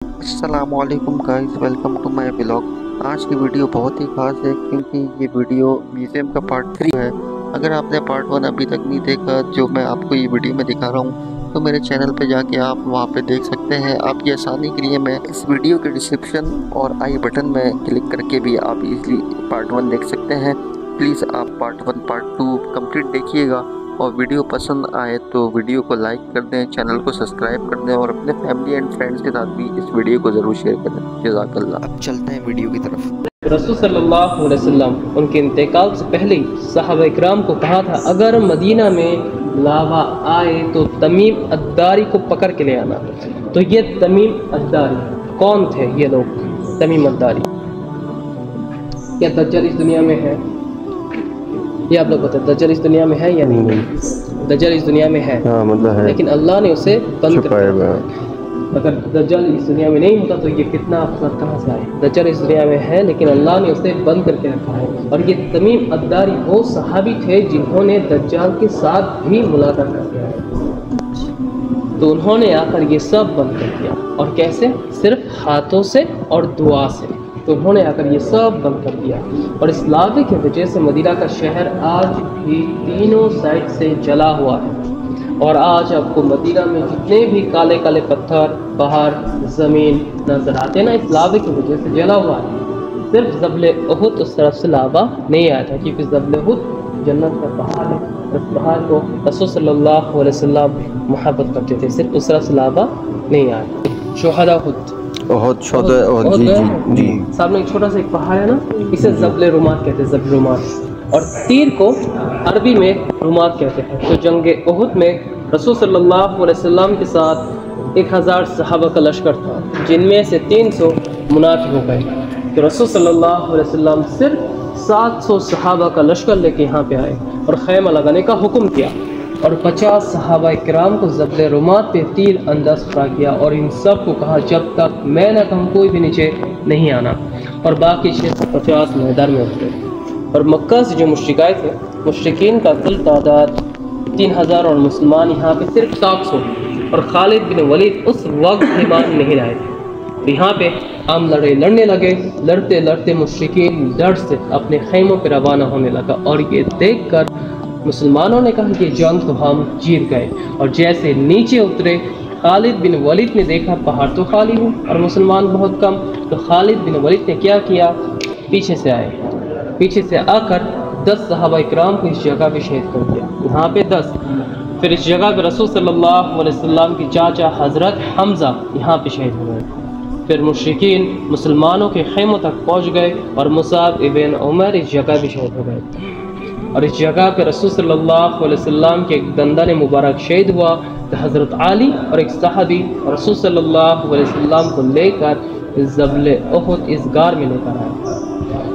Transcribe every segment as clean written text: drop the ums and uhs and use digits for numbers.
अस्सलामुअलैकुम guys, welcome to my blog. आज की वीडियो बहुत ही खास है क्योंकि ये वीडियो म्यूज़ियम का पार्ट 3 है। अगर आपने पार्ट 1 अभी तक नहीं देखा जो मैं आपको ये वीडियो में दिखा रहा हूँ तो मेरे चैनल पे जाके आप वहाँ पे देख सकते हैं। आपकी आसानी के लिए मैं इस वीडियो के डिस्क्रिप्शन और आई बटन में क्लिक करके भी आप इजीली पार्ट 1 देख सकते हैं। प्लीज़ आप पार्ट 1 पार्ट 2 कंप्लीट देखिएगा और वीडियो पसंद आए तो वीडियो को लाइक कर दें, चैनल को सब्सक्राइब कर दें और अपने फैमिली एंड फ्रेंड्स के साथ भी इस वीडियो को ज़रूर शेयर करें। जज़ाकल्लाह। अब चलते हैं वीडियो की तरफ। रसूल सल्लल्लाहु अलैहि वसल्लम उनके इंतकाल से पहले ही सहाबा इकराम को कहा था, अगर मदीना में लावा आए तो तमीम अद्दारी को पकड़ के ले आना। तो ये तमीम अद्दारी कौन थे? ये लोग तमीम अद्दारी। क्या दज्जाल इस दुनिया में है? ये आप लोग बताएं, दज्जाल इस दुनिया में है या नहीं? दज्जाल इस दुनिया में है, हाँ, मतलब है, लेकिन अल्लाह ने उसे बंद कर दिया। दिया। अगर दज्जाल इस दुनिया में नहीं होता तो ये फितना अफसर कहाँ से आए? दज्जाल इस दुनिया में है लेकिन अल्लाह ने उसे बंद करके रखा है। और ये तमीम अद्दारी वो सहाबी थे जिन्होंने दज्जाल के साथ भी मुलाकात कर दिया है। तो उन्होंने आकर ये सब बंद कर दिया। और कैसे? सिर्फ हाथों से और दुआ से। तो उन्होंने आकर ये सब बंद कर दिया। और इस लावे की वजह से मदीना का शहर आज भी तीनों साइड से जला हुआ है। और आज आपको मदीना में जितने भी काले काले पत्थर, पहाड़, ज़मीन नजर आते हैं ना, इस लावे की वजह से जला हुआ है। सिर्फ जबल उहुद उस तरफ से लावा नहीं आया था, क्योंकि जबल उहुद जन्नत का पहाड़ है। उस पहाड़ को रसूल सल्लल्लाहु अलैहि वसल्लम मोहब्बत करते थे, सिर्फ उस तरफ से लावा नहीं आया। शुहदा उहुद, जी सामने एक छोटा सा एक पहाड़ है ना, इसे जबल रुमात कहते हैं, जबल रुमात। और तीर को अरबी में रुमात कहते हैं। तो जंग उहुद में रसूल सल्लल्लाहु अलैहि वसल्लम के साथ 1000 सहाबा का लश्कर था, जिनमें से 300 मुनाफिक हो गए। तो रसूल सल्लल्लाहु अलैहि वसल्लम सिर्फ 700 सहाबा का लश्कर लेके यहाँ पे आए और खैमा लगाने का हुक्म किया। और 50 सहाबा इकराम को जबल रुमात पे तीर अंदाज करा किया। और इन सब को कहा, जब तक मैं न कहूँ कोई भी नीचे नहीं आना। और बाकी 650 मैदान में उतरे। और मक्का से जो मुश्रिकाए थे, मुश्रिकीन का कुल तादाद 3000 और मुसलमान यहाँ पे सिर्फ 700। और खालिद बिन वलीद उस वक्त ईमान नहीं लाए थे। तो यहाँ पे हम लड़ने लगे। लड़ते लड़ते मुश्रिकीन डर से अपने खैमों पर रवाना होने लगा। और ये देख कर मुसलमानों ने कहा कि जंग तो हम जीत गए। और जैसे नीचे उतरे, खालिद बिन वलीद ने देखा पहाड़ तो खाली है और मुसलमान बहुत कम। तो खालिद बिन वलीद ने क्या किया? पीछे से आए, पीछे से आकर 10 सहाबा इकराम को इस जगह पे शहीद कर दिया। यहाँ पे 10। फिर इस जगह पे रसूल सल्लल्लाहु अलैहि वसल्लम की चाचा हज़रत हमज़ा यहाँ पे शहीद हो गए। फिर मुश्रिकीन मुसलमानों के खैमों तक पहुँच गए और मुसाब इब्न उमर इस जगह पे शहीद हो गए। और इस जगह पे रसूल सल्लल्लाहु अलैहि वसल्लम के एक दंदन मुबारक शहीद हुआ। तो हज़रत अली और एक सहाबी रसूल सल्लल्लाहु अलैहि वसल्लम को लेकर जबल उहुद इस गार में लेकर आए।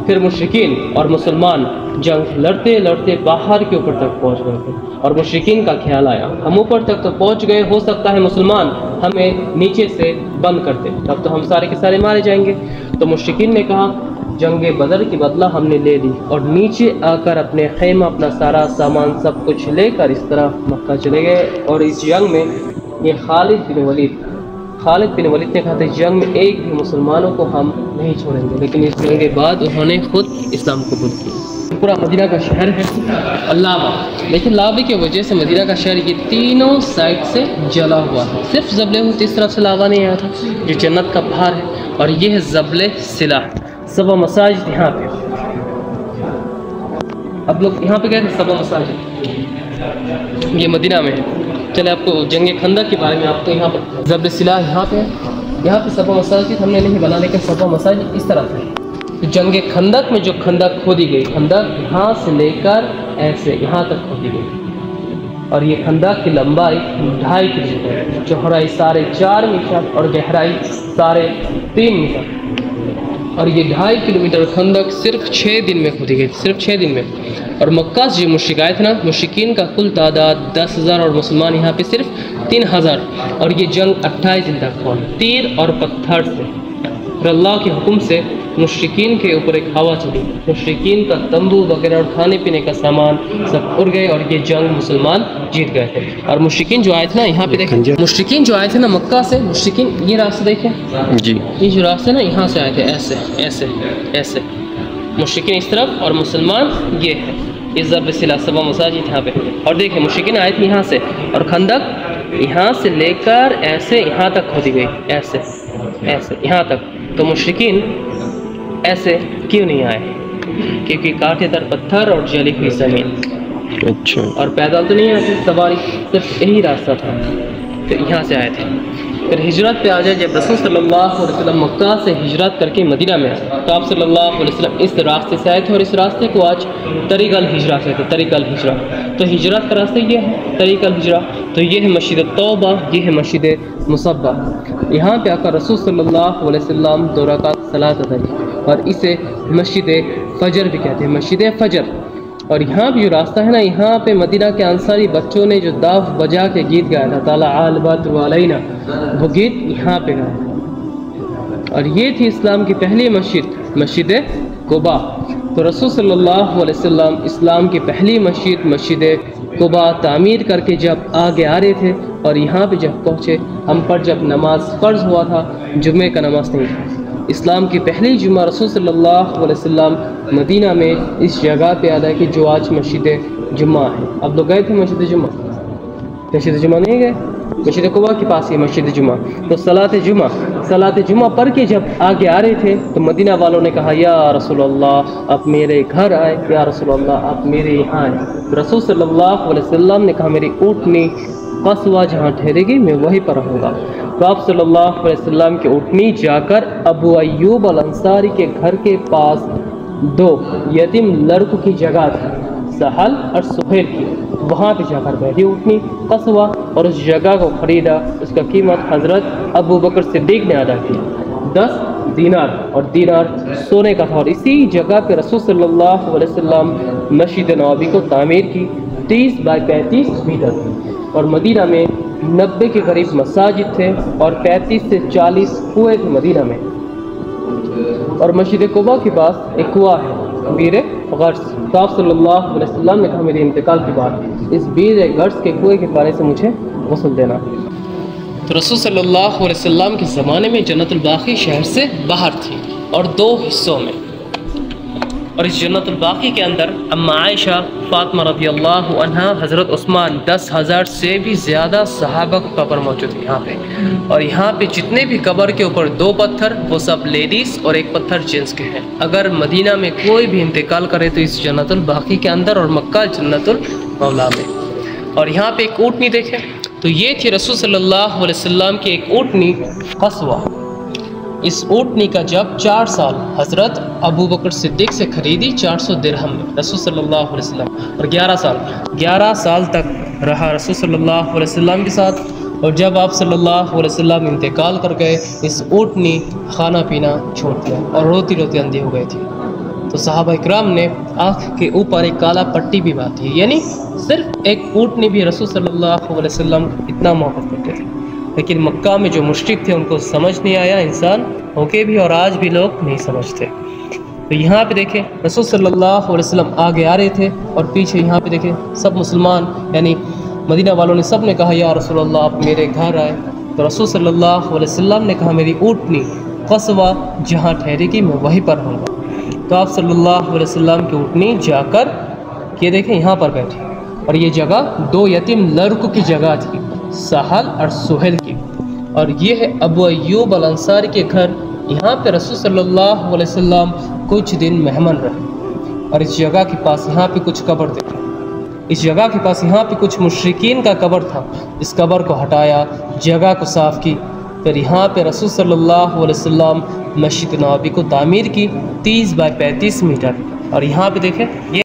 फिर मुश्रिकीन और मुसलमान जंग लड़ते लड़ते बाहर के ऊपर तक पहुंच गए थे। और मुश्रिकीन का ख्याल आया, हम ऊपर तक तो पहुंच गए, हो सकता है मुसलमान हमें नीचे से बंद कर दे, तब तो हम सारे के सारे मारे जाएंगे। तो मुश्रिकीन ने कहा, जंगे बदर की बदला हमने ले ली। और नीचे आकर अपने खैमा, अपना सारा सामान सब कुछ लेकर इस तरह मक्का चले गए। और इस जंग में ये खालिद बिन वलीद ने कहा था, जंग में एक भी मुसलमानों को हम नहीं छोड़ेंगे। लेकिन इस जंग के बाद उन्होंने खुद इस्लाम कबूल किया। पूरा मदीना का शहर है अल्लावा, लेकिन लावे की वजह से मदीना का शहर ये तीनों साइड से जला हुआ है। सिर्फ जबल उहुद इस तरफ से लावा नहीं आया था, जो जन्नत का पहाड़ है। और ये है जबल सिला, सबा मसाजिद यहाँ पे। अब लोग यहाँ पे गए थे सबा मसाजिद, ये मदीना में है। चले आपको जंग खंदक के बारे में आपको यहाँ पर जबल सिला यहाँ पे है। यहाँ पे सबा मसाजिद हमने नहीं बना, लेकिन सबा मसाजिद इस तरह से। तो जंग खंदक में जो खंदक खोदी गई, खंदक यहाँ से लेकर ऐसे यहाँ तक खोदी गई। और ये खंदक की लंबाई 2.5 किलोमीटर, चौड़ाई 4.5 मीटर और गहराई 3.5 मीटर। और ये 2.5 किलोमीटर खंदक सिर्फ 6 दिन में खोदी गई, सिर्फ 6 दिन में। और मक्का से जो मुश्रिकाए थे ना, मुश्रिकीन का कुल तादाद 10,000 और मुसलमान यहाँ पे सिर्फ 3000। और ये जंग 28 दिन तक हुआ, तीर और पत्थर से। फिर अल्लाह के हुक्म से मुशरिकीन के ऊपर एक हवा चली, मुशरिकीन का तंबू वगैरह और खाने पीने का सामान सब उड़ गए और ये जंग मुसलमान जीत गए थे। और मुशरिकीन जो आए थे ना, यहाँ पे देखें, मुशरिकीन जो आए थे ना मक्का से, मुशरिकीन ये रास्ते देखें जी, ये जो रास्ते ना यहाँ से आए थे, ऐसे ऐसे ऐसे मुशरिकीन इस तरफ और मुसलमान ये है, इस ज़रब सिला सबा मसाजिद यहाँ पे। और देखें मुशरिकीन आए थे यहाँ से और खंदक यहाँ से लेकर ऐसे यहाँ तक खोदी गई, ऐसे ऐसे यहाँ तक। तो मुशरिकीन ऐसे क्यों नहीं आए? क्योंकि कांटेदार पत्थर और जली हुई ज़मीन। अच्छा। और पैदल तो नहीं आए थे, सवारी, सिर्फ यही रास्ता था, तो यहाँ से आए थे। फिर हिजरत पे आ जाए, जब रसूल सल्लल्लाहु अलैहि वसल्लम मक्का से हिजरत करके मदीना में आए तो आप सल्लल्लाहु अलैहि वसल्लम इस रास्ते से आए थे और इस रास्ते को आज तरीक़ अल हिजरा कहते हैं, तरीक़ अल हिजरा। तो हिजरत का रास्ता ये है, तरीक़ अल हिजरा। तो ये है मस्जिद तौबा, ये है मस्जिद मुसब्बा। यहाँ पे आकर रसूल सल्लल्लाहु अलैहि वसल्लम 2 रकात सलात अदा की और इसे मस्जिद फजर भी कहते हैं, मस्जिद फजर। और यहाँ भी जो रास्ता है ना, यहाँ पे मदीना के अंसारी बच्चों ने जो दाफ बजा के गीत गाया था, ताला आल बद्र अलैना, वो गीत यहाँ पे गाया। और ये थी इस्लाम की पहली मस्जिद, मस्जिद कुबा। तो रसूल सल्लल्लाहु अलैहि वसल्लम इस्लाम की पहली मस्जिद, मस्जिद कुबा तामीर करके जब आगे आ रहे थे और यहाँ पे जब पहुँचे, हम पर जब नमाज फ़र्ज़ हुआ था, जुम्मे का नमाज नहीं था। इस्लाम की पहली जुम्मा रसूल सल्लल्लाहु अलैहि वसल्लम मदीना में इस जगह पे अदा की जो आज मस्जिद जुम्मा है। अब लोग गए थे मस्जिद जुम्मा? मस्जिद जुम्मा नहीं गए, मस्जिद कुबा के पास ही मस्जिद जुम्मा। तो सलात जुम्मा पढ़ के जब आगे आ रहे थे तो मदीना वालों ने कहा, या रसूल अल्लाह आप मेरे घर आए, या रसूल अल्लाह आप मेरे यहाँ आए। तो रसूल सल्लल्लाहु अलैहि वसल्लम ने कहा, मेरी ऊँटनी कस्वा जहाँ ठहरेगी मैं वहीं पर रहूँगा। तो आप सल्लल्लाहु अलैहि वसल्लम की ऊँटनी जाकर अबू अय्यूब अल अंसारी के घर के पास 2 यतीम लड़कों की जगह थी, सहल और सुहेल की, वहाँ पे जाकर बैठी ऊँटनी कस्वा और उस जगह को ख़रीदा। उसका कीमत हज़रत अबू बकर सिद्दीक़ ने अदा किया, 10 दीनार, और दीनार सोने का था। और इसी जगह पे रसूल सल्लल्लाहु अलैहि वसल्लम मस्जिद नबवी को तामीर की, 30 बाई 35 मीटर। और मदीना में 90 के करीब मसाजिद थे और 35 से 40 कुएं थे मदीना में। और मस्जिद कुबा के पास एक कुआं है, बीर गर्स। तो आप सल्लल्लाहु अलैहि वसल्लम ने कहा, मेरे इंतकाल के बाद इस बीर गर्स के कुएं के पानी से मुझे गुस्ल देना। तो रसूल सल्लल्लाहु अलैहि वसल्लम के ज़माने में जन्नतुल बाक़ी शहर से बाहर थी और 2 हिस्सों में। और इस जन्नतुल बाक़ी के अंदर अम्मा आयशा, फ़ातिमा रज़ियल्लाहु अन्हा, हज़रत उस्मान, 10,000 से भी ज़्यादा सहाबा की कब्र मौजूद है यहाँ पे। और यहाँ पे जितने भी कब्र के ऊपर 2 पत्थर, वो सब लेडीज़ और 1 पत्थर जेंट्स के हैं। अगर मदीना में कोई भी इंतकाल करे तो इस जन्नतुल बाक़ी के अंदर, और मक्का जन्नतुल मौला में। और यहाँ पे एक ऊँटनी देखें, तो ये थी रसूल सल्लल्लाहु अलैहि वसल्लम की एक ऊँटनी कस्वा। इस ऊँटनी का जब 4 साल हज़रत अबू बकर सिद्दीक़ से खरीदी 400 दिरहम में रसूल सल्लल्लाहु अलैहि वसल्लम, और 11 साल तक रहा रसूल सल्लल्लाहु अलैहि वसल्लम के साथ। और जब आप सल्लल्लाहु अलैहि वसल्लम इंतकाल कर गए, इस ऊँटनी खाना पीना छोड़ दिया और रोती रोती अंधी हो गई थी। तो सहाबा इकराम ने आँख के ऊपर एक काला पट्टी भी बांधी है, यानी सिर्फ एक ऊँटनी भी रसूल सल्लल्लाहु अलैहि वसल्लम इतना मोहब्बत करते थे। लेकिन मक्का में जो मुश्रिक थे उनको समझ नहीं आया, इंसान होके भी, और आज भी लोग नहीं समझते। तो यहाँ पे देखें रसूल सल्लल्लाहु अलैहि वसल्लम आगे आ रहे थे और पीछे यहाँ पे देखें सब मुसलमान यानी मदीना वालों ने सब ने कहा, या रसूल अल्लाह आप मेरे घर आए। तो रसूल सल्लल्लाहु अलैहि वसल्लम ने कहा, मेरी ऊँटनी कस्वा जहाँ ठहरेगी मैं वहीं पर रहूँगा। तो आप सल्लल्लाहु अलैहि वसल्लम की ऊँटनी जाकर ये देखें यहाँ पर बैठी, और ये जगह 2 यतीम लड़कों की जगह थी, सहल और सुहेल की। और ये है अबू अय्यूब अल अंसारी के घर। यहाँ पे रसूल सल्लल्लाहु अलैहि वसल्लम कुछ दिन मेहमान रहे। और इस जगह के पास यहाँ पे कुछ कब्र देखे, इस जगह के पास यहाँ पे कुछ मुशरिकीन का कब्र था। इस कब्र को हटाया, जगह को साफ़ की, फिर यहाँ पे रसूल सल्लल्लाहु अलैहि वसल्लम मस्जिद नबवी को तामीर की 30 बाई 35 मीटर। और यहाँ पे देखें ये